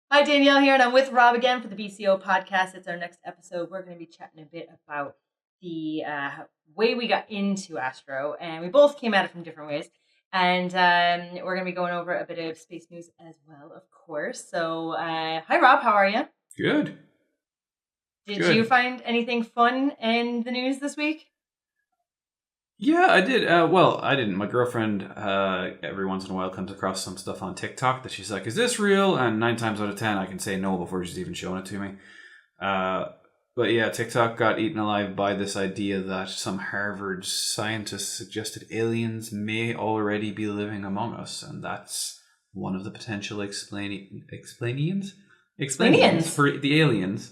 Hi, Danielle here, and I'm with Rob again for the BCO podcast. It's our next episode. We're going to be chatting a bit about the way we got into Astro, and we both came at it from different ways. And we're going to be going over a bit of space news as well, of course. So, hi, Rob. How are you? Good. Did you find anything fun in the news this week? Yeah, I did. Well, I didn't. My girlfriend, every once in a while, comes across some stuff on TikTok that she's like, "Is this real?" And 9 times out of 10, I can say no before she's even showing it to me. But yeah, TikTok got eaten alive by this idea that some Harvard scientists suggested aliens may already be living among us, and that's one of the potential explanations for the aliens.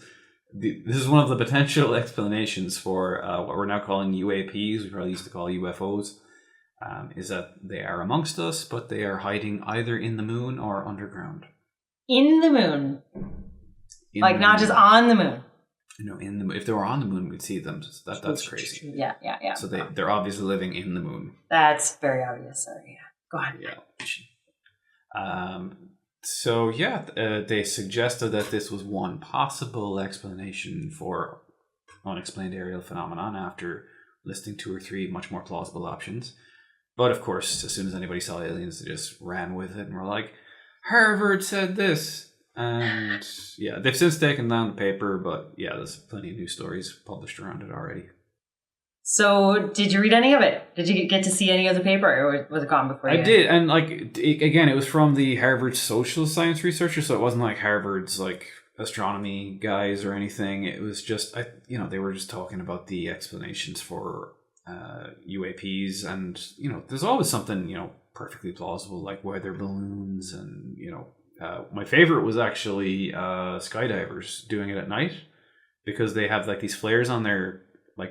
This is one of the potential explanations for what we're now calling UAPs, we probably used to call UFOs, is that they are amongst us, but they are hiding either in the moon or underground. In the moon? Not just on the moon? No, in the moon. If they were on the moon, we'd see them. That's crazy. Yeah. So they're obviously living in the moon. That's very obvious. Sorry. Yeah. Go ahead. Yeah. So yeah, they suggested that this was one possible explanation for unexplained aerial phenomenon after listing 2 or 3 much more plausible options. But of course, as soon as anybody saw aliens, they just ran with it and were like, Harvard said this. And yeah, they've since taken down the paper, but yeah, there's plenty of news stories published around it already. So, did you read any of it? Did you get to see any of the paper, or was it gone before you? I did, and again, it was from the Harvard social science researchers, so it wasn't like Harvard's astronomy guys or anything. It was just, they were just talking about the explanations for UAPs, and there's always something perfectly plausible, like weather balloons, and my favorite was actually skydivers doing it at night, because they have these flares on their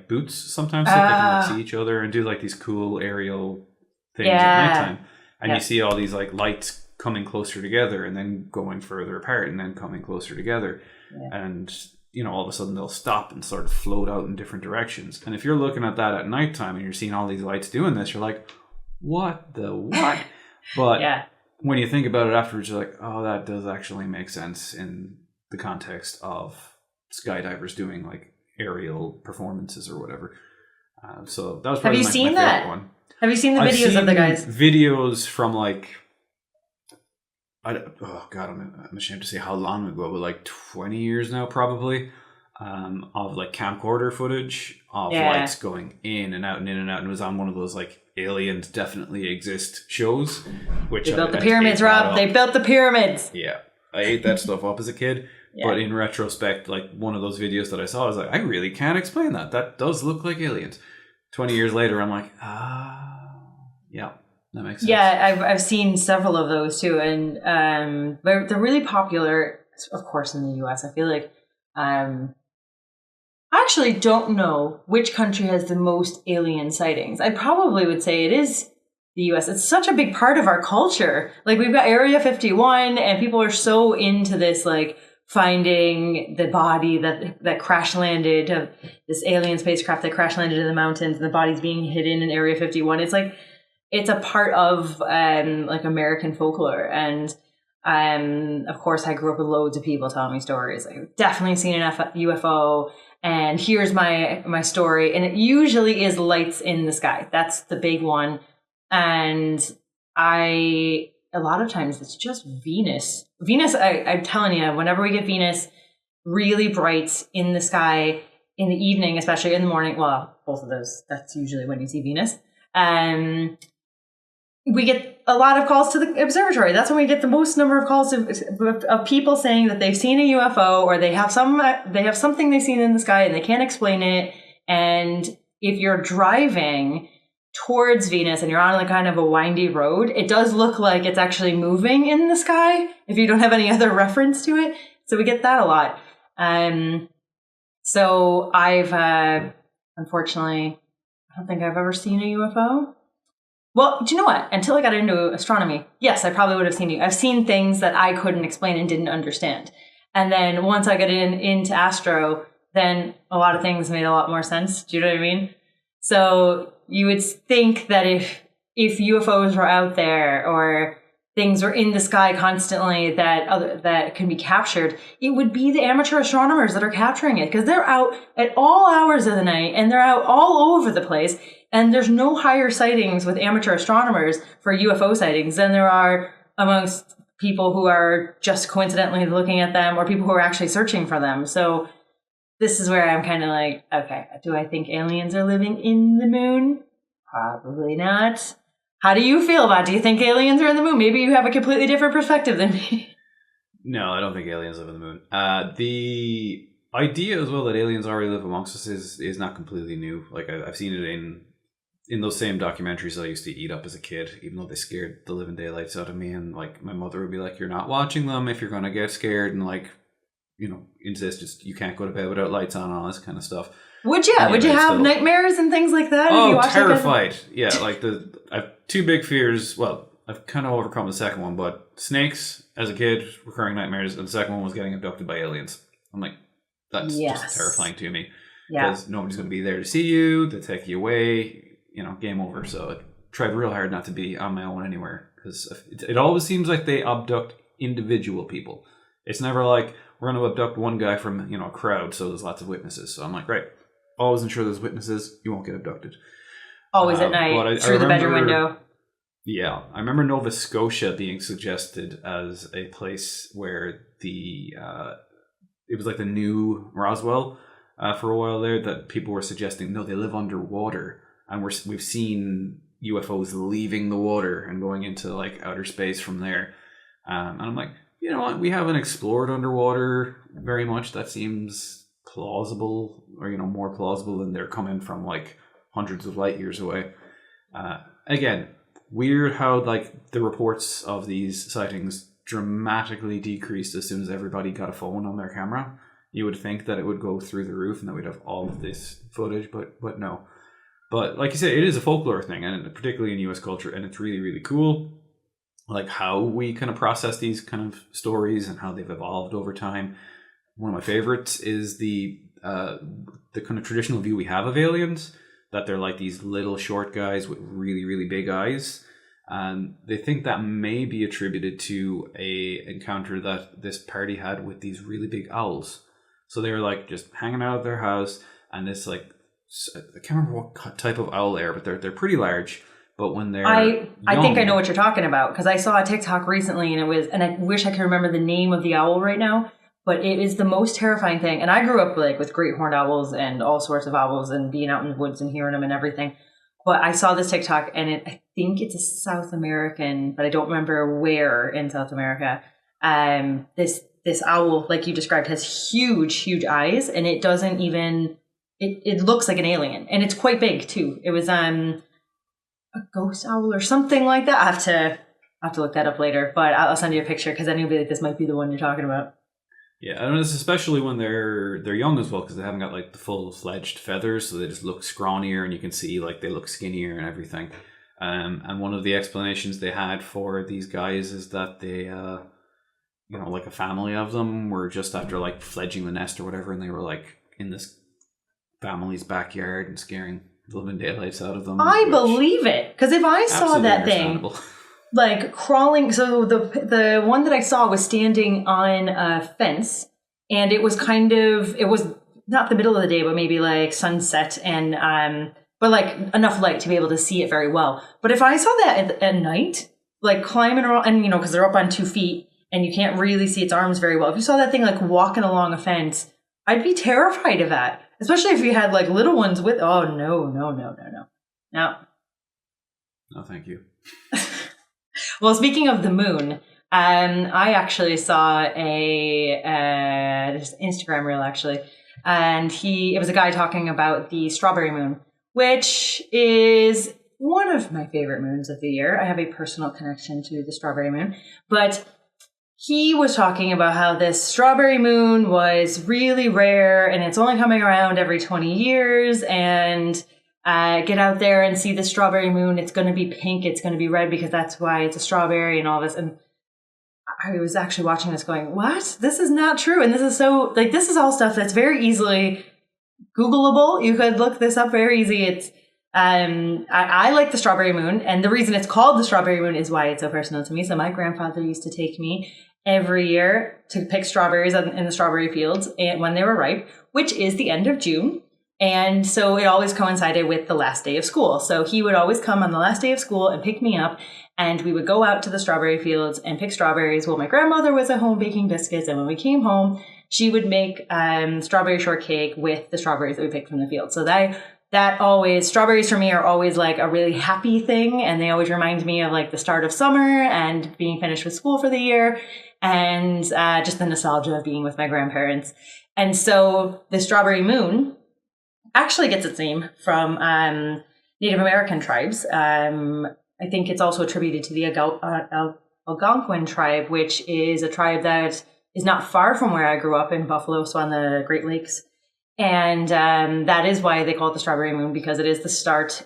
boots sometimes, so they can see each other and do these cool aerial things at nighttime. And you see all these lights coming closer together and then going further apart and then coming closer together. Yeah. And all of a sudden they'll stop and sort of float out in different directions. And if you're looking at that at nighttime and you're seeing all these lights doing this, you're like, what the what? But when you think about it afterwards, you're like, oh, that does actually make sense in the context of skydivers doing aerial performances or whatever. So that was probably my favorite one. Have you seen the videos of the guys? Videos from I'm ashamed to say how long ago, but 20 years now probably, of camcorder footage of lights going in and out and in and out, and it was on one of those aliens definitely exist shows. Which they built the pyramids, Rob. They built the pyramids. Yeah, I ate that stuff up as a kid. Yeah. But in retrospect, one of those videos that I saw, I was like, I really can't explain that. That does look like aliens. 20 years later, I'm like, yeah, that makes sense. Yeah, I've seen several of those too. And they're really popular, of course, in the US. I feel like I actually don't know which country has the most alien sightings. I probably would say it is the US. It's such a big part of our culture. We've got Area 51, and people are so into this, finding the body that crash landed, this alien spacecraft that crash landed in the mountains, and the body's being hidden in Area 51. It's a part of American folklore, and of course I grew up with loads of people telling me stories. I've definitely seen an UFO, and here's my story, and it usually is lights in the sky. That's the big one, and a lot of times it's just Venus. I'm telling you, whenever we get Venus really bright in the sky in the evening, especially in the morning, well, both of those, that's usually when you see Venus. We get a lot of calls to the observatory. That's when we get the most number of calls of people saying that they've seen a UFO, or they have something they've seen in the sky and they can't explain it. And if you're driving towards Venus and you're on kind of a windy road, it does look like it's actually moving in the sky if you don't have any other reference to it. So we get that a lot. So I've unfortunately, I don't think I've ever seen a UFO. Well, do you know what? Until I got into astronomy, yes, I probably would have seen you. I've seen things that I couldn't explain and didn't understand. And then once I got into Astro, then a lot of things made a lot more sense. Do you know what I mean? So you would think that if UFOs were out there, or things are in the sky constantly that can be captured, it would be the amateur astronomers that are capturing it, because they're out at all hours of the night and they're out all over the place. And there's no higher sightings with amateur astronomers for UFO sightings than there are amongst people who are just coincidentally looking at them or people who are actually searching for them. So this is where I'm kind of like, okay, do I think aliens are living in the moon? Probably not. How do you feel about it? Do you think aliens are in the moon? Maybe you have a completely different perspective than me. No, I don't think aliens live in the moon. The idea as well that aliens already live amongst us is not completely new. Like I've seen it in those same documentaries I used to eat up as a kid, even though they scared the living daylights out of me. And like my mother would be like, "You're not watching them if you're gonna get scared," and like, you know, insist just you can't go to bed without lights on and all this kind of stuff. Would you? Would you have nightmares and things like that? Oh, terrified! Yeah, like I have two big fears. Well, I've kind of overcome the second one, but snakes as a kid, recurring nightmares, and the second one was getting abducted by aliens. I'm like, that's just terrifying to me because nobody's going to be there to see you. They take you away. You know, game over. So I tried real hard not to be on my own anywhere because it always seems like they abduct individual people. It's never like we're going to abduct one guy from, you know, a crowd, so there's lots of witnesses. So I'm like, right, always ensure there's witnesses. You won't get abducted. Always at night, through the bedroom window. Yeah, I remember Nova Scotia being suggested as a place where it was like the new Roswell for a while there, that people were suggesting, no, they live underwater. And we've seen UFOs leaving the water and going into like outer space from there. And I'm like, you know what? We haven't explored underwater very much. That seems plausible, or, you know, more plausible than they're coming from like hundreds of light years away. Again, weird how like the reports of these sightings dramatically decreased as soon as everybody got a phone on their camera. You would think that it would go through the roof and that we'd have all of this footage, but no. But like you said, it is a folklore thing, and particularly in US culture, and it's really, really cool. Like how we kind of process these kind of stories and how they've evolved over time. One of my favorites is the kind of traditional view we have of aliens, that they're like these little short guys with really, really big eyes. And they think that may be attributed to a encounter that this party had with these really big owls. So they were like just hanging out at their house, and this like, I can't remember what type of owl they are, but they're pretty large. But when they're I think I know what you're talking about, because I saw a TikTok recently, and I wish I could remember the name of the owl right now, but it is the most terrifying thing. And I grew up like with great horned owls and all sorts of owls and being out in the woods and hearing them and everything. But I saw this TikTok, and I think it's a South American, but I don't remember where in South America. This owl, like you described, has huge, huge eyes, and it doesn't even. It looks like an alien, and it's quite big too. It was a ghost owl or something like that. I have to look that up later, but I'll send you a picture, because then you'll be like, this might be the one you're talking about. Yeah, and it's especially when they're young as well, because they haven't got like the full-fledged feathers, so they just look scrawnier, and you can see like they look skinnier and everything. And one of the explanations they had for these guys is that they, you know, like a family of them were just after like fledging the nest or whatever, and they were like in this family's backyard and scaring the living daylights out of them. I believe it, because if I saw that thing like crawling, so the one that I saw was standing on a fence, and it was it was not the middle of the day, but maybe like sunset, and but like enough light to be able to see it very well. But if I saw that at night, like climbing around, and you know, because they're up on 2 feet and you can't really see its arms very well, if you saw that thing like walking along a fence, I'd be terrified of that. Especially if you had like little ones with, no. No, thank you. Well, speaking of the moon, I actually saw there's an Instagram reel actually, and it was a guy talking about the strawberry moon, which is one of my favorite moons of the year. I have a personal connection to the strawberry moon, but he was talking about how this strawberry moon was really rare, and it's only coming around every 20 years, and get out there and see the strawberry moon. It's going to be pink. It's going to be red, because that's why it's a strawberry and all this. And I was actually watching this going, what? This is not true. And this is this is all stuff that's very easily Googleable. You could look this up very easy. It's I like the strawberry moon, and the reason it's called the strawberry moon is why it's so personal to me. So my grandfather used to take me every year to pick strawberries in the strawberry fields when they were ripe, which is the end of June. And so it always coincided with the last day of school. So he would always come on the last day of school and pick me up, and we would go out to the strawberry fields and pick strawberries while my grandmother was at home baking biscuits. And when we came home, she would make strawberry shortcake with the strawberries that we picked from the field. So that always, strawberries for me are always like a really happy thing. And they always remind me of like the start of summer and being finished with school for the year, and just the nostalgia of being with my grandparents. And so the strawberry moon actually gets its name from Native American tribes. I think it's also attributed to the Algonquin tribe, which is a tribe that is not far from where I grew up in Buffalo, so on the Great Lakes. And that is why they call it the strawberry moon, because it is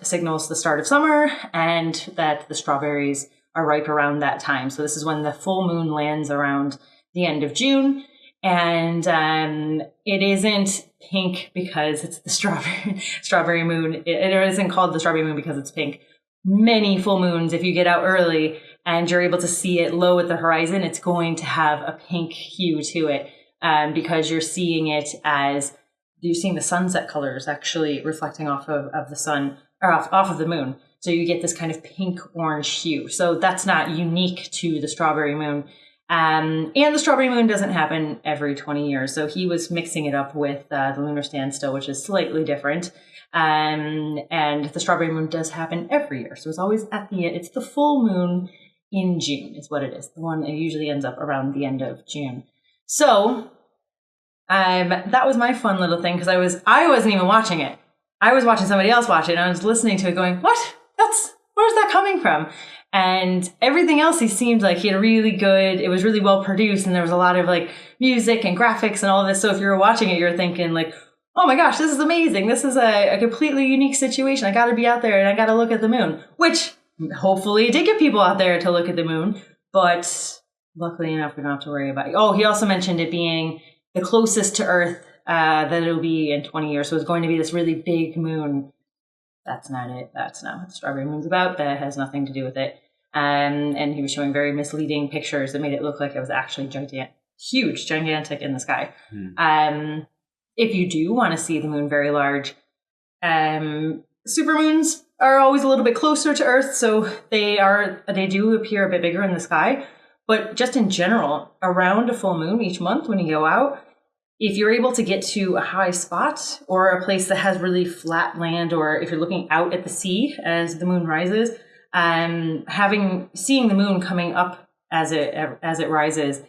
signals the start of summer, and that the strawberries are ripe around that time. So this is when the full moon lands around the end of June. And it isn't pink because it's the strawberry moon. It isn't called the strawberry moon because it's pink. Many full moons, if you get out early and you're able to see it low at the horizon, it's going to have a pink hue to it, because you're seeing it as you're seeing the sunset colors actually reflecting off of the sun, or off of the moon. So you get this kind of pink orange hue. So that's not unique to the strawberry moon. And the strawberry moon doesn't happen every 20 years. So he was mixing it up with the lunar standstill, which is slightly different. And the strawberry moon does happen every year. So it's always it's the full moon in June is what it is. The one that usually ends up around the end of June. So that was my fun little thing, because I wasn't even watching it. I was watching somebody else watch it, and I was listening to it going, where's that coming from? And everything else, he seemed like he had it was really well produced, and there was a lot of like music and graphics and all this. So if you were watching it, you're thinking like, oh my gosh, this is amazing. This is a completely unique situation. I got to be out there and I got to look at the moon, which hopefully did get people out there to look at the moon. But luckily enough, we don't have to worry about it. Oh, he also mentioned it being the closest to Earth that it'll be in 20 years. So it's going to be this really big moon. That's not it. That's not what the strawberry moon's about. That has nothing to do with it. And he was showing very misleading pictures that made it look like it was actually gigantic in the sky. If you do want to see the moon very large, supermoons are always a little bit closer to Earth, so they do appear a bit bigger in the sky. But just in general, around a full moon each month when you go out, if you're able to get to a high spot or a place that has really flat land, or if you're looking out at the sea as the moon rises, seeing the moon coming up as it rises,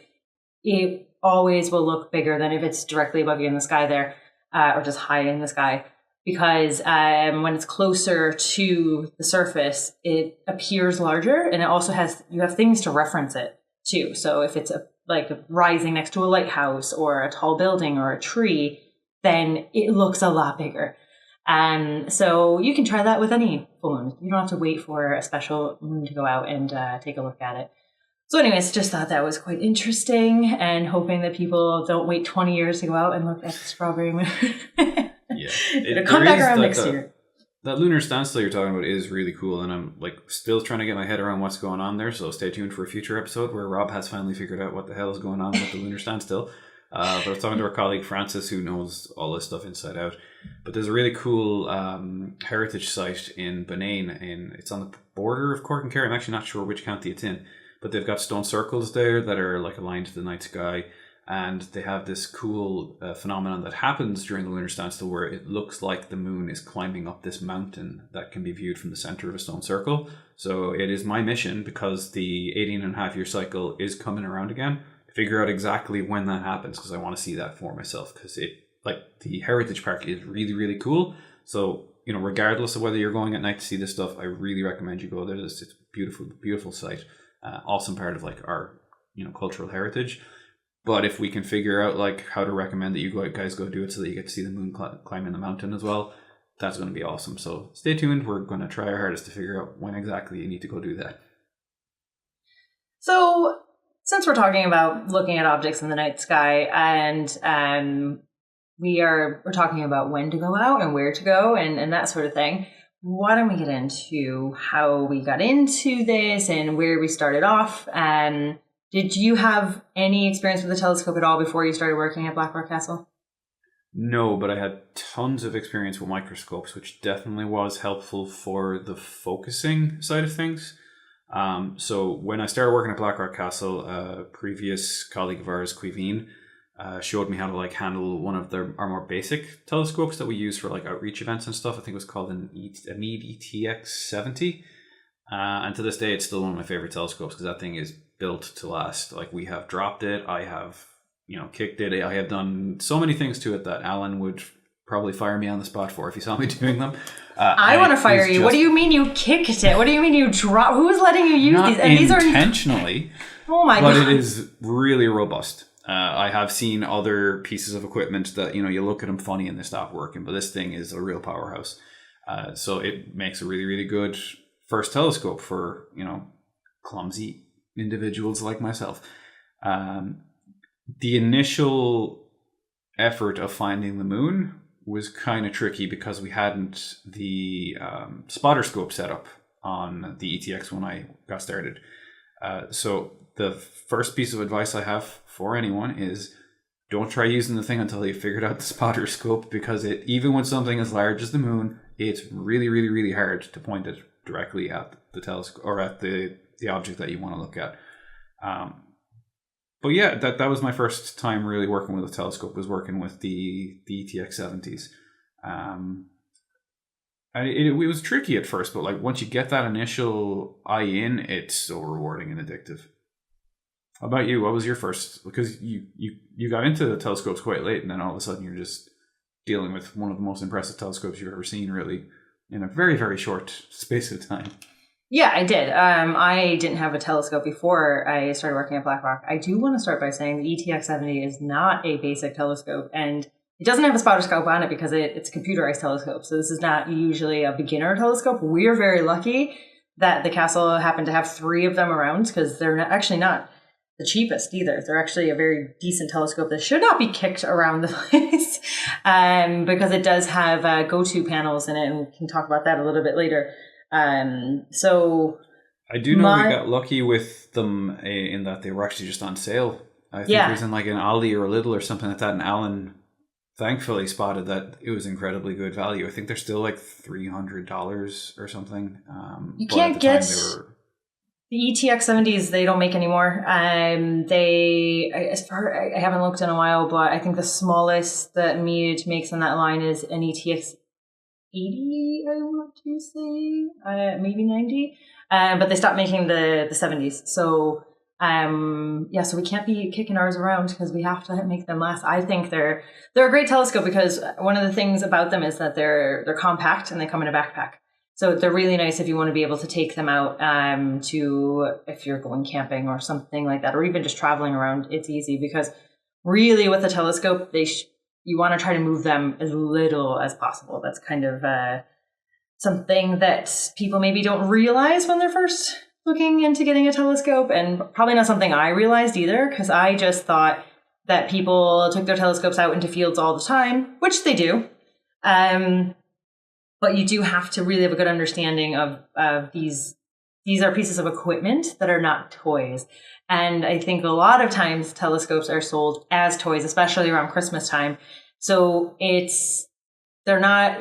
it always will look bigger than if it's directly above you in the sky there, or just high in the sky. Because when it's closer to the surface, it appears larger, and it also you have things to reference it too. So if it's like rising next to a lighthouse or a tall building or a tree, then it looks a lot bigger. So you can try that with any full moon. You don't have to wait for a special moon to go out and take a look at it. So anyways, just thought that was quite interesting, and hoping that people don't wait 20 years to go out and look at the strawberry moon. Yeah. It'll come back around next year. That lunar standstill you're talking about is really cool, and I'm like still trying to get my head around what's going on there, so stay tuned for a future episode where Rob has finally figured out what the hell is going on with the lunar standstill. But I was talking to our colleague Francis, who knows all this stuff inside out. But there's a really cool heritage site in Benane, it's on the border of Cork and Kerry. I'm actually not sure which county it's in, but they've got stone circles there that are like aligned to the night sky. And they have this cool phenomenon that happens during the lunar standstill where it looks like the moon is climbing up this mountain that can be viewed from the center of a stone circle. So it is my mission, because the 18.5-year cycle is coming around again, to figure out exactly when that happens, because I want to see that for myself, because the Heritage Park is really, really cool. So, regardless of whether you're going at night to see this stuff, I really recommend you go there. It's a beautiful, beautiful site. Awesome part of our, cultural heritage. But if we can figure out how to recommend that you guys go do it so that you get to see the moon climbing the mountain as well, that's going to be awesome. So stay tuned. We're going to try our hardest to figure out when exactly you need to go do that. So since we're talking about looking at objects in the night sky, and we're talking about when to go out and where to go and that sort of thing, why don't we get into how we got into this and where we started off? Did you have any experience with a telescope at all before you started working at Blackrock Castle? No, but I had tons of experience with microscopes, which definitely was helpful for the focusing side of things. So when I started working at Blackrock Castle, a previous colleague of ours, Quiveen, showed me how to like handle one of our more basic telescopes that we use for like outreach events and stuff. I think it was called a Meade ETX 70. And to this day, it's still one of my favorite telescopes because that thing is built to last. Like we have dropped it. I have, kicked it. I have done so many things to it that Alan would probably fire me on the spot for if he saw me doing them. I want to fire you. What do you mean you kicked it? What do you mean you dropped? Who's letting you use these? And these are intentionally. Oh my god! But it is really robust. I have seen other pieces of equipment that you look at them funny and they stop working, but this thing is a real powerhouse. So it makes a really, really good first telescope for clumsy individuals like myself. The initial effort of finding the moon was kind of tricky because we hadn't the spotter scope set up on the ETX when I got started. So the first piece of advice I have for anyone is don't try using the thing until you figured out the spotter scope, because even with something as large as the moon, it's really, really, really hard to point it directly at the telescope or at the object that you want to look at. But yeah, that was my first time really working with a telescope, was working with the ETX 70s. And it was tricky at first, but like once you get that initial eye in, it's so rewarding and addictive. How about you? What was your first? Because you got into the telescopes quite late, and then all of a sudden you're just dealing with one of the most impressive telescopes you've ever seen, really, in a very, very short space of time. Yeah, I did. I didn't have a telescope before I started working at Blackrock. I do want to start by saying the ETX 70 is not a basic telescope, and it doesn't have a spotter scope on it because it's a computerized telescope. So this is not usually a beginner telescope. We're very lucky that the castle happened to have 3 of them around, because they're actually not the cheapest either. They're actually a very decent telescope that should not be kicked around the place, because it does have go-to panels in it, and we can talk about that a little bit later. So I do know we got lucky with them in that they were actually just on sale. I think it was in like an Aldi or a Lidl or something like that, and Alan thankfully spotted that it was incredibly good value. I think they're still like $300 or something. You can't get the ETX 70s. They don't make anymore. I haven't looked in a while, but I think the smallest that Meade makes on that line is an ETX 80, I want to say, maybe 90. But they stopped making the 70s. So so we can't be kicking ours around because we have to make them last. I think they're a great telescope because one of the things about them is that they're compact and they come in a backpack. So they're really nice if you want to be able to take them out if you're going camping or something like that, or even just traveling around. It's easy because really with a telescope, you want to try to move them as little as possible. That's kind of something that people maybe don't realize when they're first looking into getting a telescope, and probably not something I realized either, because I just thought that people took their telescopes out into fields all the time, which they do. But you do have to really have a good understanding of these. These are pieces of equipment that are not toys. And I think a lot of times telescopes are sold as toys, especially around Christmas time. So they're not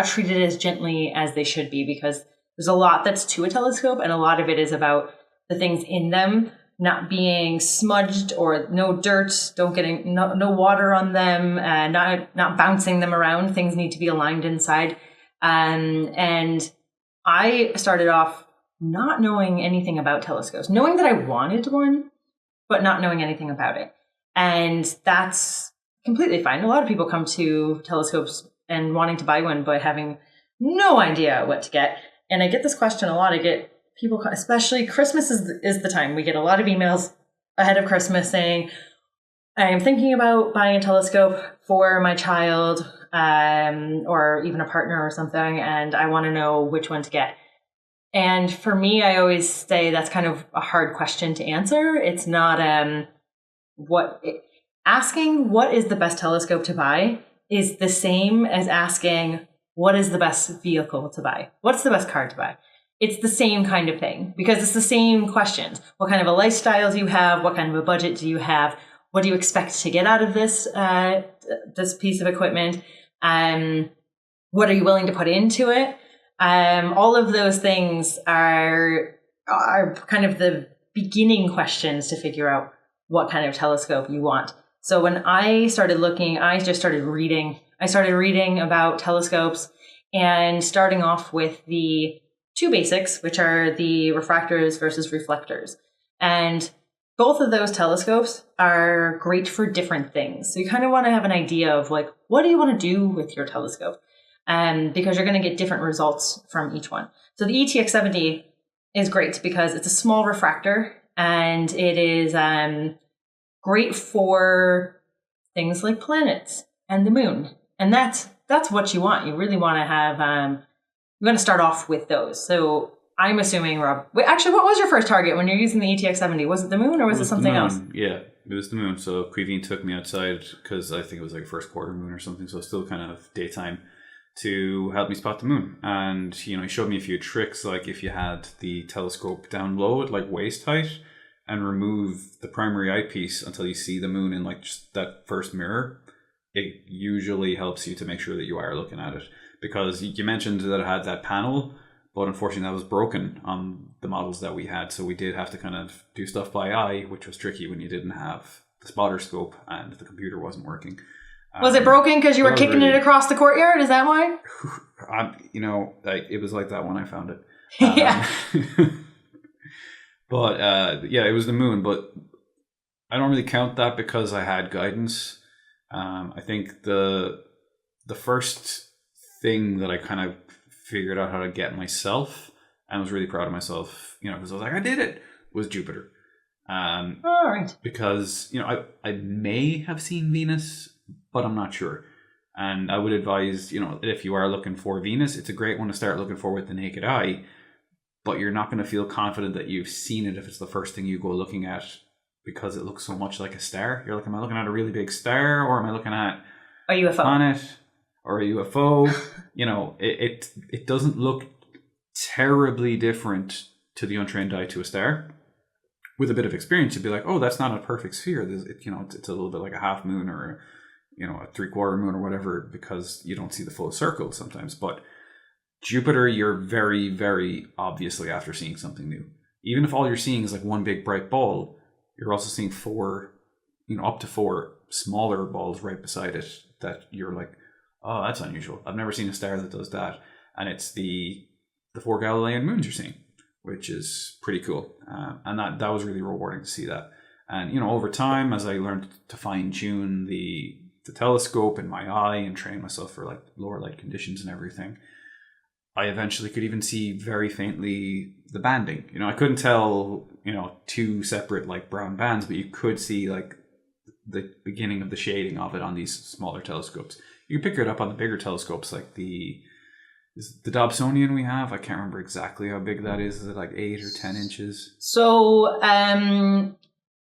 treated as gently as they should be, because there's a lot that's to a telescope, and a lot of it is about the things in them not being smudged, or no dirt, no water on them, not bouncing them around. Things need to be aligned inside. And I started off not knowing anything about telescopes, knowing that I wanted one, but not knowing anything about it. And that's completely fine. A lot of people come to telescopes and wanting to buy one, but having no idea what to get. And I get this question a lot. I get people, especially Christmas is the time. We get a lot of emails ahead of Christmas saying, I am thinking about buying a telescope for my child, or even a partner or something, and I want to know which one to get. And for me, I always say that's kind of a hard question to answer. It's not asking what is the best telescope to buy is the same as asking what is the best vehicle to buy? What's the best car to buy? It's the same kind of thing because it's the same questions. What kind of a lifestyle do you have? What kind of a budget do you have? What do you expect to get out of this this piece of equipment? What are you willing to put into it? All of those things are kind of the beginning questions to figure out what kind of telescope you want. So when I started looking, I just started reading. I started reading about telescopes and starting off with the two basics, which are the refractors versus reflectors. And both of those telescopes are great for different things. So you kind of want to have an idea of like, what do you want to do with your telescope? Because you're going to get different results from each one. So the ETX70 is great because it's a small refractor and it is great for things like planets and the moon. And that's what you want. You really want to have, you're going to start off with those. So I'm assuming, Rob, actually, what was your first target when you're using the ETX70? Was it the moon or was it something else? Yeah, it was the moon. So Quivine took me outside because I think it was like first quarter moon or something. So still kind of daytime to help me spot the moon. And, he showed me a few tricks. Like if you had the telescope down low at like waist height and remove the primary eyepiece until you see the moon in like just that first mirror, it usually helps you to make sure that you are looking at it. Because you mentioned that it had that panel, but unfortunately that was broken on the models that we had. So we did have to kind of do stuff by eye, which was tricky when you didn't have the spotter scope and the computer wasn't working. Was it broken because you were kicking it across the courtyard? Is that why? It was like that when I found it. Yeah. But it was the moon. But I don't really count that because I had guidance. I think the first thing that I kind of figured out how to get myself and was really proud of myself, because I was like, I did it, was Jupiter. All right. Because, I may have seen Venus, but I'm not sure. And I would advise, if you are looking for Venus, it's a great one to start looking for with the naked eye, but you're not going to feel confident that you've seen it if it's the first thing you go looking at because it looks so much like a star. You're like, am I looking at a really big star or am I looking at a UFO planet or a UFO? It doesn't look terribly different to the untrained eye to a star. With a bit of experience, you'd be like, oh, that's not a perfect sphere. It's a little bit like a half moon or a 3/4 moon or whatever, because you don't see the full circle sometimes. But Jupiter, you're very, very obviously after seeing something new. Even if all you're seeing is like one big bright ball, you're also seeing up to four smaller balls right beside it that you're like, oh, that's unusual. I've never seen a star that does that. And it's the 4 Galilean moons you're seeing, which is pretty cool. And that was really rewarding to see that. And, over time, as I learned to fine tune the telescope in my eye and train myself for like lower light conditions and everything, I eventually could even see very faintly the banding. I couldn't tell, two separate like brown bands, but you could see like the beginning of the shading of it on these smaller telescopes. You can pick it up on the bigger telescopes like the Dobsonian we have. I can't remember exactly how big that is. Is it like 8 or 10 inches? So a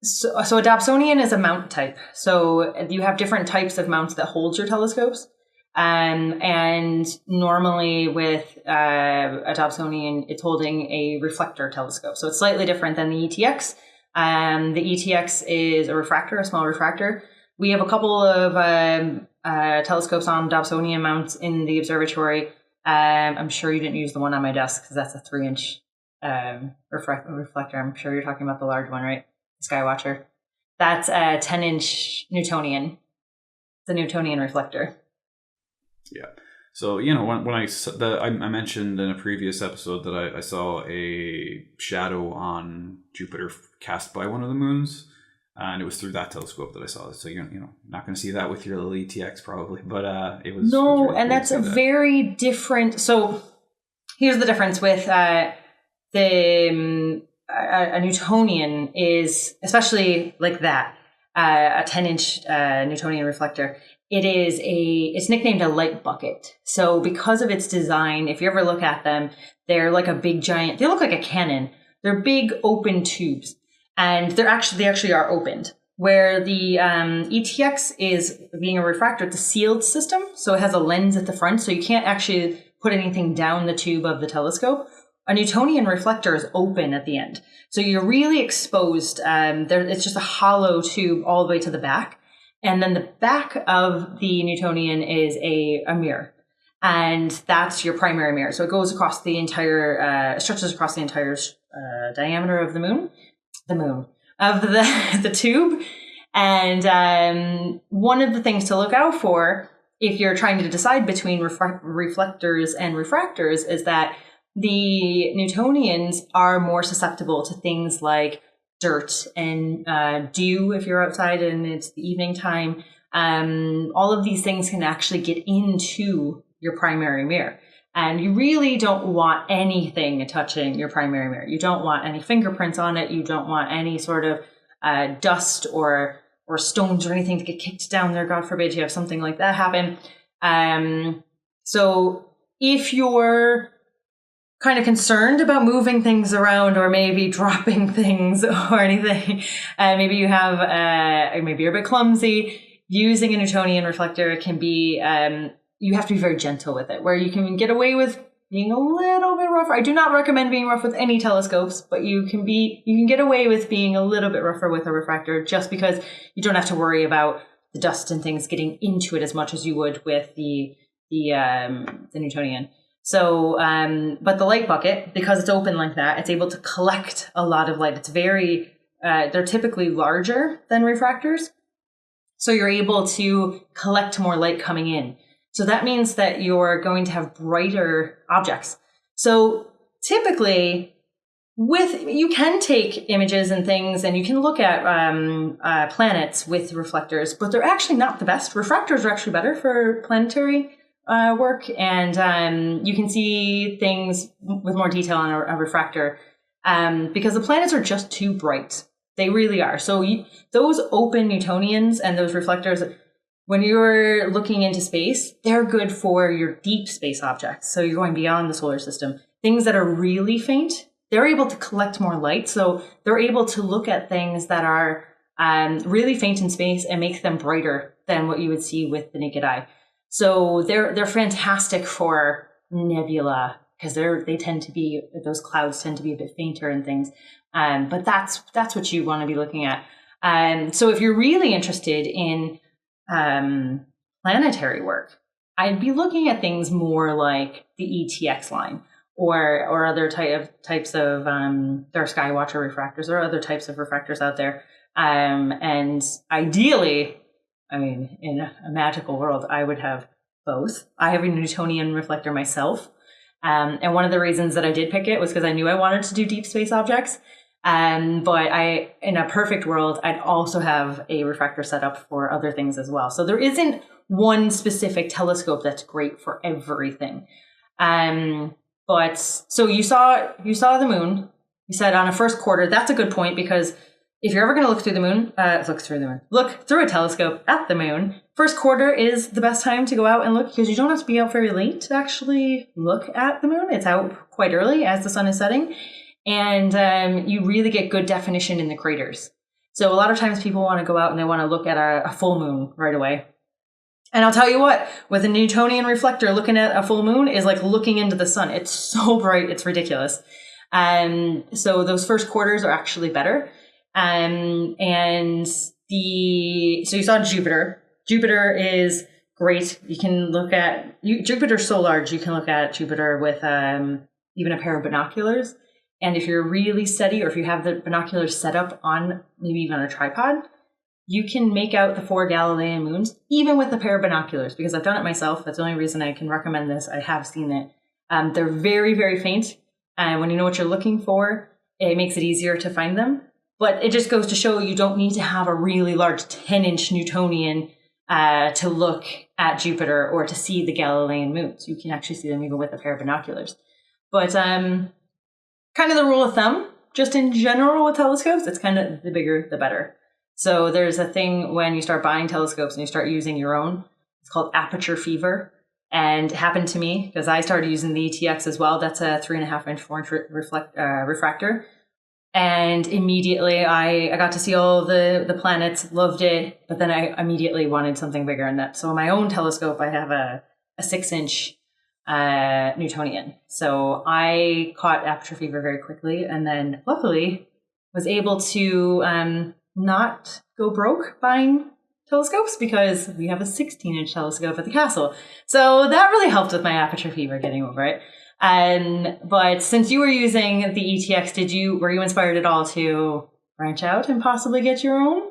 Dobsonian is a mount type. So you have different types of mounts that hold your telescopes. And normally with a Dobsonian, it's holding a reflector telescope. So it's slightly different than the ETX. The ETX is a refractor, a small refractor. We have a couple of telescopes on Dobsonian mounts in the observatory. I'm sure you didn't use the one on my desk because that's a 3-inch reflector. I'm sure you're talking about the large one, right? Skywatcher. That's a 10-inch Newtonian. It's a Newtonian reflector. Yeah. So, when I mentioned in a previous episode that I saw a shadow on Jupiter cast by one of the moons, and it was through that telescope that I saw it. So you're not going to see that with your little ETX probably, but it was. No, it was really and cool that's a very different. So here's the difference with a Newtonian is, especially like that, a 10-inch Newtonian reflector. It's nicknamed a light bucket. So because of its design, if you ever look at them, they're like a big giant. They look like a cannon. They're big open tubes, and they actually are opened. Where the ETX is being a refractor, it's a sealed system, so it has a lens at the front, so you can't actually put anything down the tube of the telescope. A Newtonian reflector is open at the end, so you're really exposed. It's just a hollow tube all the way to the back, and then the back of the Newtonian is a mirror, and that's your primary mirror. So it goes across the entire, stretches across the entire diameter of the moon of the tube. And one of the things to look out for if you're trying to decide between reflectors and refractors is that the Newtonians are more susceptible to things like dirt and dew if you're outside and it's the evening time. All of these things can actually get into your primary mirror. And you really don't want anything touching your primary mirror. You don't want any fingerprints on it. You don't want any sort of dust or stones or anything to get kicked down there. God forbid you have something like that happen. So if you're kind of concerned about moving things around or maybe dropping things or anything, maybe you have, maybe you're a bit clumsy, using a Newtonian reflector can be, you have to be very gentle with it, where you can get away with being a little bit rougher. I do not recommend being rough with any telescopes, but you can get away with being a little bit rougher with a refractor just because you don't have to worry about the dust and things getting into it as much as you would with the Newtonian. So, but the light bucket, because it's open like that, it's able to collect a lot of light. It's very, they're typically larger than refractors. So you're able to collect more light coming in. So that means that you're going to have brighter objects. So typically you can take images and things and you can look at planets with reflectors, but they're actually not the best. Refractors are actually better for planetary work, and you can see things with more detail on a refractor because the planets are just too bright. They really are. So those open Newtonians and those reflectors, when you're looking into space, they're good for your deep space objects. So you're going beyond the solar system. Things that are really faint, they're able to collect more light. So they're able to look at things that are really faint in space and make them brighter than what you would see with the naked eye. So they're fantastic for nebula because they tend to be, those clouds tend to be a bit fainter and things. But that's what you want to be looking at. So if you're really interested in planetary work, I'd be looking at things more like the ETX line or other types of there are Skywatcher refractors or other types of refractors out there. And ideally, I mean, in a magical world, I would have both. I have a Newtonian reflector myself. And one of the reasons that I did pick it was because I knew I wanted to do deep space objects. But in a perfect world, I'd also have a refractor set up for other things as well. So there isn't one specific telescope that's great for everything. But so you saw the moon. You said on a first quarter, that's a good point because if you're ever going to look through a telescope at the moon, first quarter is the best time to go out and look because you don't have to be out very late to actually look at the moon. It's out quite early as the sun is setting. And you really get good definition in the craters. So a lot of times people want to go out and they want to look at a full moon right away. And I'll tell you what, with a Newtonian reflector, looking at a full moon is like looking into the sun. It's so bright, it's ridiculous. So those first quarters are actually better. So you saw Jupiter. Jupiter is great. You can look at Jupiter's so large. You can look at Jupiter with even a pair of binoculars. And if you're really steady, or if you have the binoculars set up on maybe even on a tripod, you can make out the 4 Galilean moons even with a pair of binoculars. Because I've done it myself. That's the only reason I can recommend this. I have seen it. They're very, very faint. And when you know what you're looking for, it makes it easier to find them. But it just goes to show you don't need to have a really large 10-inch Newtonian to look at Jupiter or to see the Galilean moons. You can actually see them even with a pair of binoculars. But kind of the rule of thumb, just in general with telescopes, it's kind of the bigger, the better. So there's a thing when you start buying telescopes and you start using your own, it's called aperture fever. And it happened to me because I started using the ETX as well. That's a 3.5-inch, 4-inch refractor. And immediately I got to see all the planets, loved it, but then I immediately wanted something bigger than that. So on my own telescope, I have a 6-inch Newtonian. So I caught aperture fever very quickly, and then luckily was able to not go broke buying telescopes because we have a 16-inch telescope at the castle. So that really helped with my aperture fever, getting over it. But since you were using the ETX, were you inspired at all to branch out and possibly get your own?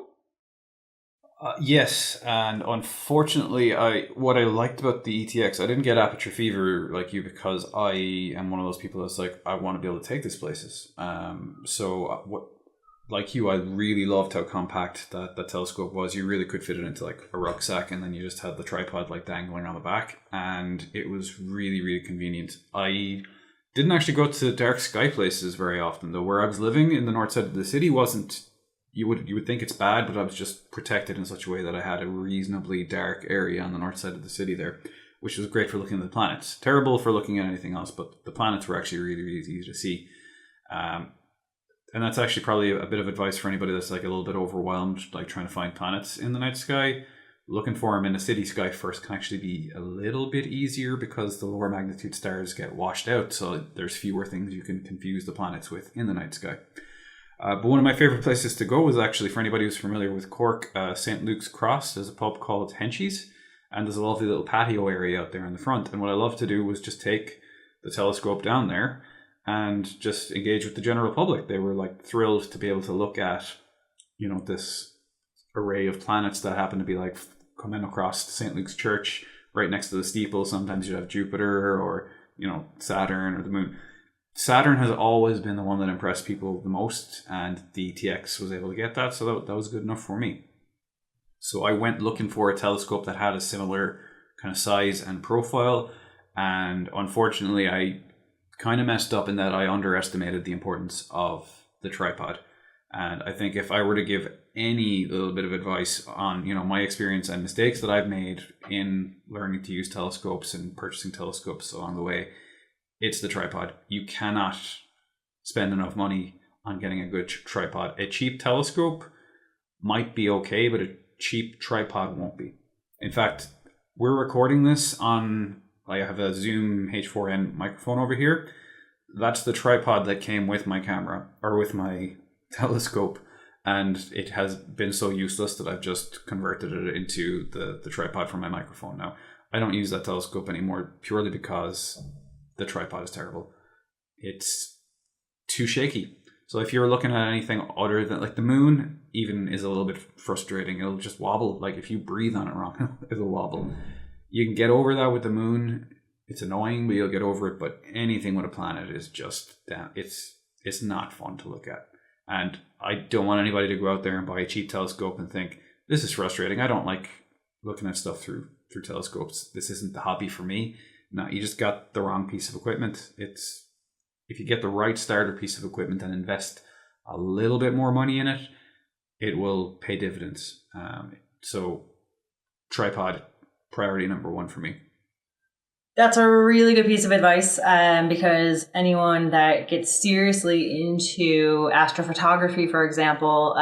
Yes, and unfortunately, what I liked about the ETX, I didn't get aperture fever like you because I am one of those people that's like, I want to be able to take this places. Like you, I really loved how compact that telescope was. You really could fit it into like a rucksack, and then you just had the tripod like dangling on the back, and it was really, really convenient. I didn't actually go to dark sky places very often, though. Where I was living in the north side of the city wasn't. You would think it's bad, but I was just protected in such a way that I had a reasonably dark area on the north side of the city there, which was great for looking at the planets. Terrible for looking at anything else, but the planets were actually really, really easy to see. And that's actually probably a bit of advice for anybody that's like a little bit overwhelmed, like trying to find planets in the night sky. Looking for them in the city sky first can actually be a little bit easier because the lower magnitude stars get washed out, so there's fewer things you can confuse the planets with in the night sky. But one of my favorite places to go was actually, for anybody who's familiar with Cork, St. Luke's Cross. There's a pub called Henchies, and there's a lovely little patio area out there in the front. And what I loved to do was just take the telescope down there and just engage with the general public. They were like thrilled to be able to look at, this array of planets that happen to be like coming across St. Luke's Church right next to the steeple. Sometimes you'd have Jupiter or, Saturn or the moon. Saturn has always been the one that impressed people the most, and the TX was able to get that, so that was good enough for me. So I went looking for a telescope that had a similar kind of size and profile, and unfortunately I kind of messed up in that I underestimated the importance of the tripod. And I think if I were to give any little bit of advice on, my experience and mistakes that I've made in learning to use telescopes and purchasing telescopes along the way, it's the tripod. You cannot spend enough money on getting a good tripod. A cheap telescope might be okay, but a cheap tripod won't be. In fact, we're recording this on, I have a Zoom H4n microphone over here. That's the tripod that came with my camera, or with my telescope, and it has been so useless that I've just converted it into the tripod for my microphone now. I don't use that telescope anymore purely because the tripod is terrible. It's too shaky. So if you're looking at anything other than like the moon, even is a little bit frustrating. It'll just wobble. Like if you breathe on it wrong, it'll wobble. You can get over that with the moon. It's annoying, but you'll get over it. But anything with a planet is just it's not fun to look at. And I don't want anybody to go out there and buy a cheap telescope and think, this is frustrating. I don't like looking at stuff through telescopes. This isn't the hobby for me. No, you just got the wrong piece of equipment. If you get the right starter piece of equipment and invest a little bit more money in it, it will pay dividends. So tripod, priority number one for me. That's a really good piece of advice, because anyone that gets seriously into astrophotography, for example,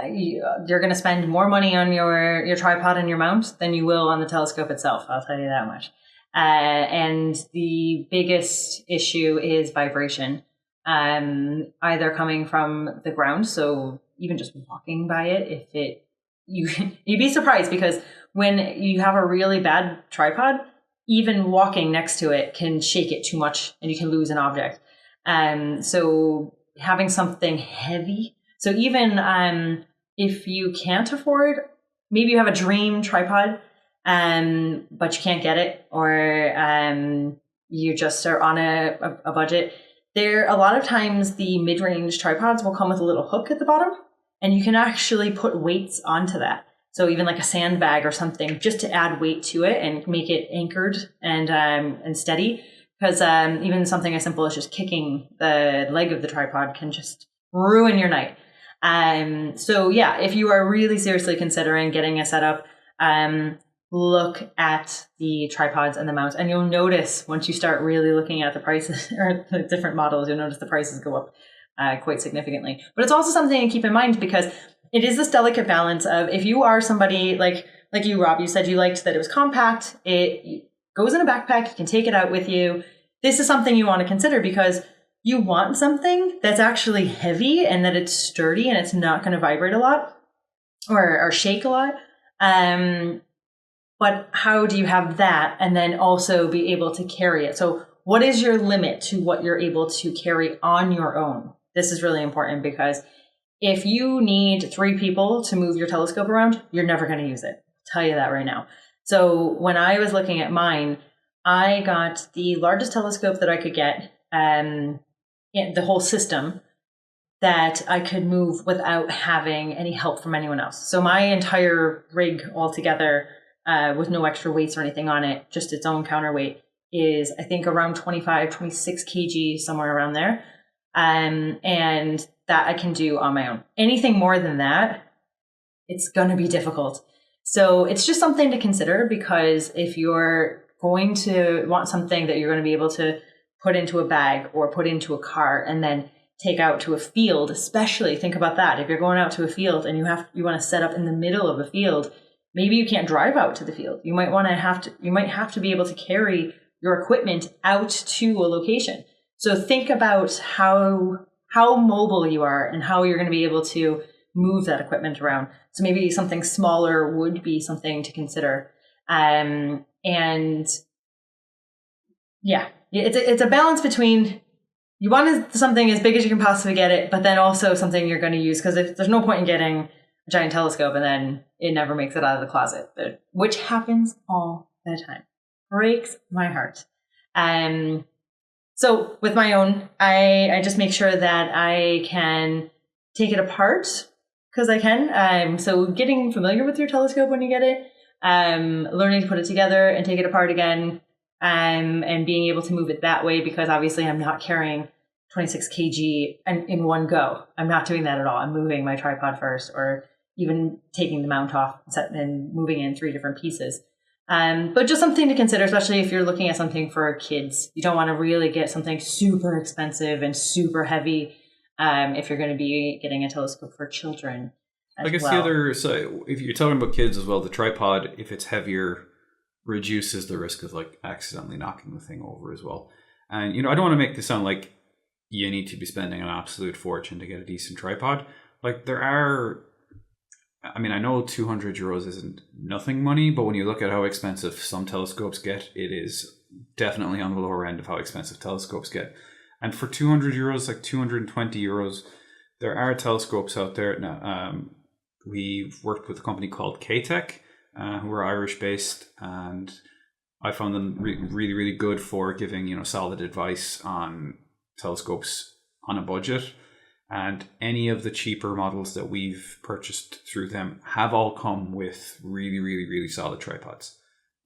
you're going to spend more money on your tripod and your mount than you will on the telescope itself. I'll tell you that much. And the biggest issue is vibration, either coming from the ground. So even just walking by it, you'd be surprised, because when you have a really bad tripod, even walking next to it can shake it too much and you can lose an object. So having something heavy. So even, if you can't afford, maybe you have a dream tripod, but you can't get it, or you just are on a budget. A lot of times the mid-range tripods will come with a little hook at the bottom, and you can actually put weights onto that. So even like a sandbag or something, just to add weight to it and make it anchored and steady. Because even something as simple as just kicking the leg of the tripod can just ruin your night. So yeah, if you are really seriously considering getting a setup, look at the tripods and the mounts, and you'll notice once you start really looking at the prices or the different models, you'll notice the prices go up. quite significantly. But it's also something to keep in mind because it is this delicate balance of if you are somebody like you, Rob, you said you liked that it was compact, it goes in a backpack, you can take it out with you. This is something you want to consider because you want something that's actually heavy and that it's sturdy and it's not going to vibrate a lot or shake a lot. But how do you have that and then also be able to carry it? So what is your limit to what you're able to carry on your own? This is really important because if you need 3 people to move your telescope around, you're never going to use it. I'll tell you that right now. So when I was looking at mine, I got the largest telescope that I could get, the whole system that I could move without having any help from anyone else. So my entire rig altogether, with no extra weights or anything on it, just its own counterweight, is I think around 25, 26 kg, somewhere around there. And that I can do on my own. Anything more than that, it's going to be difficult. So it's just something to consider because if you're going to want something that you're going to be able to put into a bag or put into a car and then take out to a field, especially think about that. If you're going out to a field and you want to set up in the middle of a field, maybe you can't drive out to the field. You might have to be able to carry your equipment out to a location. So think about how mobile you are and how you're going to be able to move that equipment around. So maybe something smaller would be something to consider. And yeah, it's a balance between you want something as big as you can possibly get it, but then also something you're going to use because there's no point in getting a giant telescope and then it never makes it out of the closet, which happens all the time. Breaks my heart. So with my own, I just make sure that I can take it apart because I can. So getting familiar with your telescope when you get it, learning to put it together and take it apart again, and being able to move it that way because obviously I'm not carrying 26 kg in one go. I'm not doing that at all. I'm moving my tripod first or even taking the mount off and moving in 3 different pieces. But just something to consider, especially if you're looking at something for kids. You don't want to really get something super expensive and super heavy if you're going to be getting a telescope for children. I guess the other side, if you're talking about kids as well, the tripod, if it's heavier, reduces the risk of like accidentally knocking the thing over as well. And, I don't want to make this sound like you need to be spending an absolute fortune to get a decent tripod. Like I know 200 euros isn't nothing money, but when you look at how expensive some telescopes get, it is definitely on the lower end of how expensive telescopes get. And for 200 euros, like 220 euros, there are telescopes out there. Now, we've worked with a company called K-Tech, who are Irish based, and I found them really, really good for giving, solid advice on telescopes on a budget. And any of the cheaper models that we've purchased through them have all come with really, really, really solid tripods.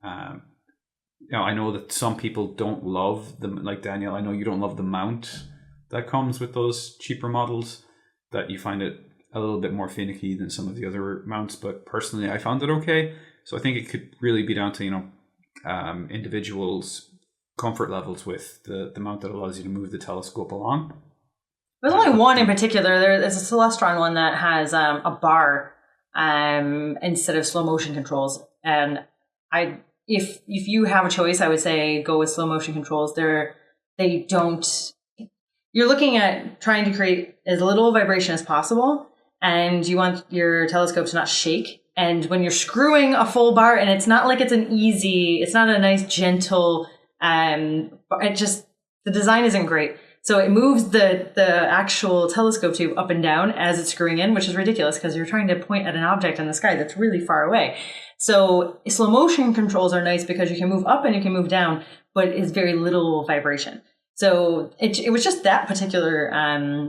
I know that some people don't love them, like Danielle, I know you don't love the mount that comes with those cheaper models, that you find it a little bit more finicky than some of the other mounts, but personally I found it okay. So I think it could really be down to, individuals' comfort levels with the mount that allows you to move the telescope along. There's only one in particular. There's a Celestron one that has a bar instead of slow motion controls. And if you have a choice, I would say go with slow motion controls. You're looking at trying to create as little vibration as possible, and you want your telescope to not shake. And when you're screwing a full bar, and it's not like it's not a nice gentle, the design isn't great. So it moves the actual telescope tube up and down as it's screwing in, which is ridiculous because you're trying to point at an object in the sky that's really far away. So slow motion controls are nice because you can move up and you can move down, but it's very little vibration. So it was just that particular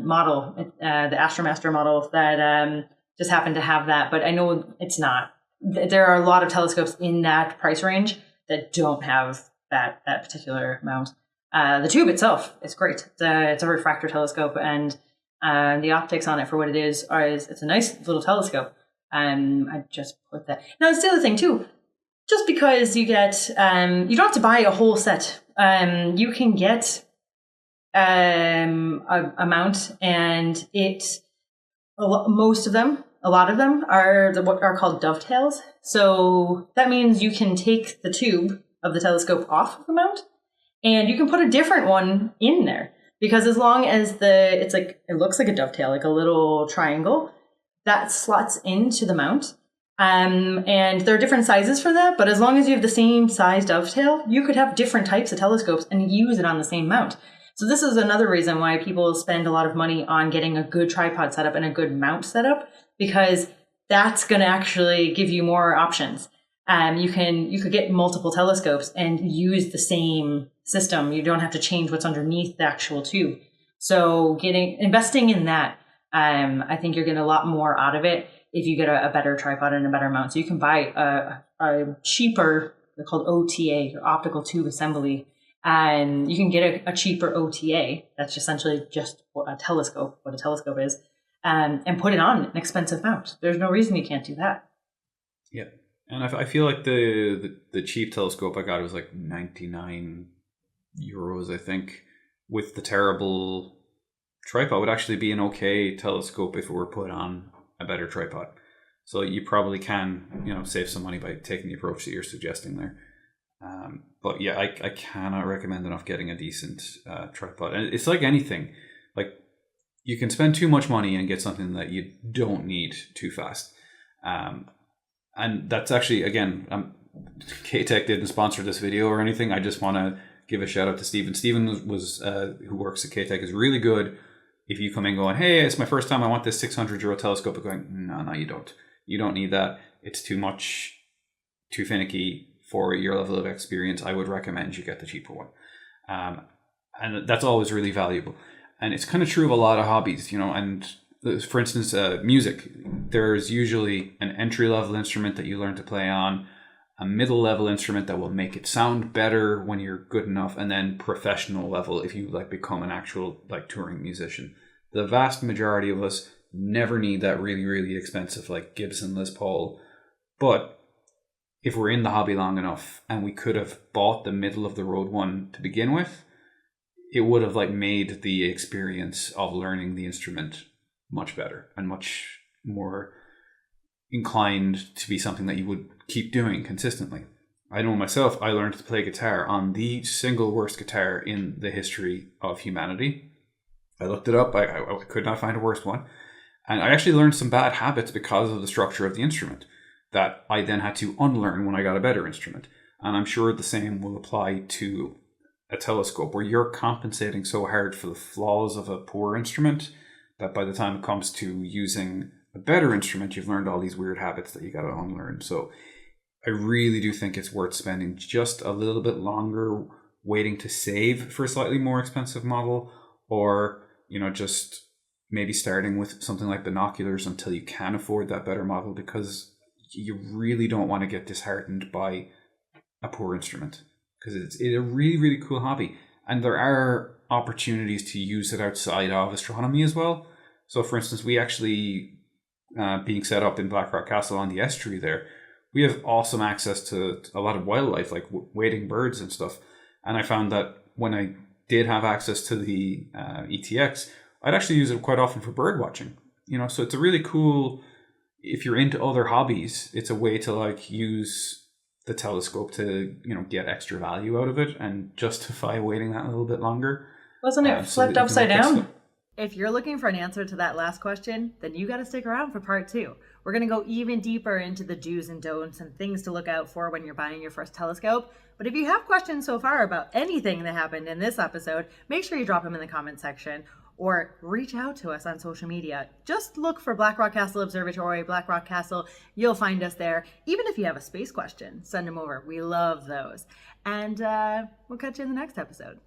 model, the Astromaster model, that just happened to have that. But I know it's not. There are a lot of telescopes in that price range that don't have that particular mount. The tube itself is great. It's a refractor telescope, and the optics on it for what it is it's a nice little telescope. I just put that. Now, it's the other thing too. Just because you get, you don't have to buy a whole set. You can get a mount, and a lot of them are what are called dovetails. So that means you can take the tube of the telescope off of the mount, and you can put a different one in there. Because as long as it looks like a dovetail, like a little triangle, that slots into the mount. And there are different sizes for that, but as long as you have the same size dovetail, you could have different types of telescopes and use it on the same mount. So this is another reason why people spend a lot of money on getting a good tripod setup and a good mount setup, because that's going to actually give you more options. You could get multiple telescopes and use the same system. You don't have to change what's underneath the actual tube. So investing in that, I think you're getting a lot more out of it if you get a better tripod and a better mount. So you can buy a cheaper, they're called OTA, or optical tube assembly, and you can get a cheaper OTA. That's essentially just what a telescope is, and put it on an expensive mount. There's no reason you can't do that. Yeah. And I feel like the cheap telescope I got was like 99 euros, I think, with the terrible tripod would actually be an okay telescope if it were put on a better tripod. So you probably can, save some money by taking the approach that you're suggesting there. But yeah, I cannot recommend enough getting a decent tripod. And it's like anything. Like, you can spend too much money and get something that you don't need too fast. And that's actually, again, K-Tech didn't sponsor this video or anything. I just want to give a shout out to Stephen. Stephen was who works at K-Tech, is really good. If you come in going, hey, it's my first time, I want this 600 euro telescope, going, no, you don't. You don't need that. It's too much, too finicky for your level of experience. I would recommend you get the cheaper one. And that's always really valuable. And it's kind of true of a lot of hobbies, and for instance, music. There's usually an entry-level instrument that you learn to play on, a middle-level instrument that will make it sound better when you're good enough, and then professional level if you become an actual touring musician. The vast majority of us never need that really, really expensive Gibson Les Paul. But if we're in the hobby long enough and we could have bought the middle-of-the-road one to begin with, it would have made the experience of learning the instrument much better and much more inclined to be something that you would keep doing consistently. I know myself, I learned to play guitar on the single worst guitar in the history of humanity. I looked it up, I could not find a worse one. And I actually learned some bad habits because of the structure of the instrument that I then had to unlearn when I got a better instrument. And I'm sure the same will apply to a telescope, where you're compensating so hard for the flaws of a poor instrument that by the time it comes to using a better instrument, you've learned all these weird habits that you got to unlearn. So I really do think it's worth spending just a little bit longer waiting to save for a slightly more expensive model, or, just maybe starting with something like binoculars until you can afford that better model, because you really don't want to get disheartened by a poor instrument, because it's a really, really cool hobby. And there are opportunities to use it outside of astronomy as well. So for instance, we actually, being set up in Blackrock Castle on the estuary there, we have awesome access to a lot of wildlife, like wading birds and stuff. And I found that when I did have access to the ETX, I'd actually use it quite often for bird watching. So it's a really cool, if you're into other hobbies, it's a way to use the telescope to, get extra value out of it and justify waiting that little bit longer. Wasn't it flipped upside down? If you're looking for an answer to that last question, then you got to stick around for part 2. We're going to go even deeper into the do's and don'ts and things to look out for when you're buying your first telescope. But if you have questions so far about anything that happened in this episode, make sure you drop them in the comment section or reach out to us on social media. Just look for Blackrock Castle Observatory, Blackrock Castle. You'll find us there. Even if you have a space question, send them over. We love those. And we'll catch you in the next episode.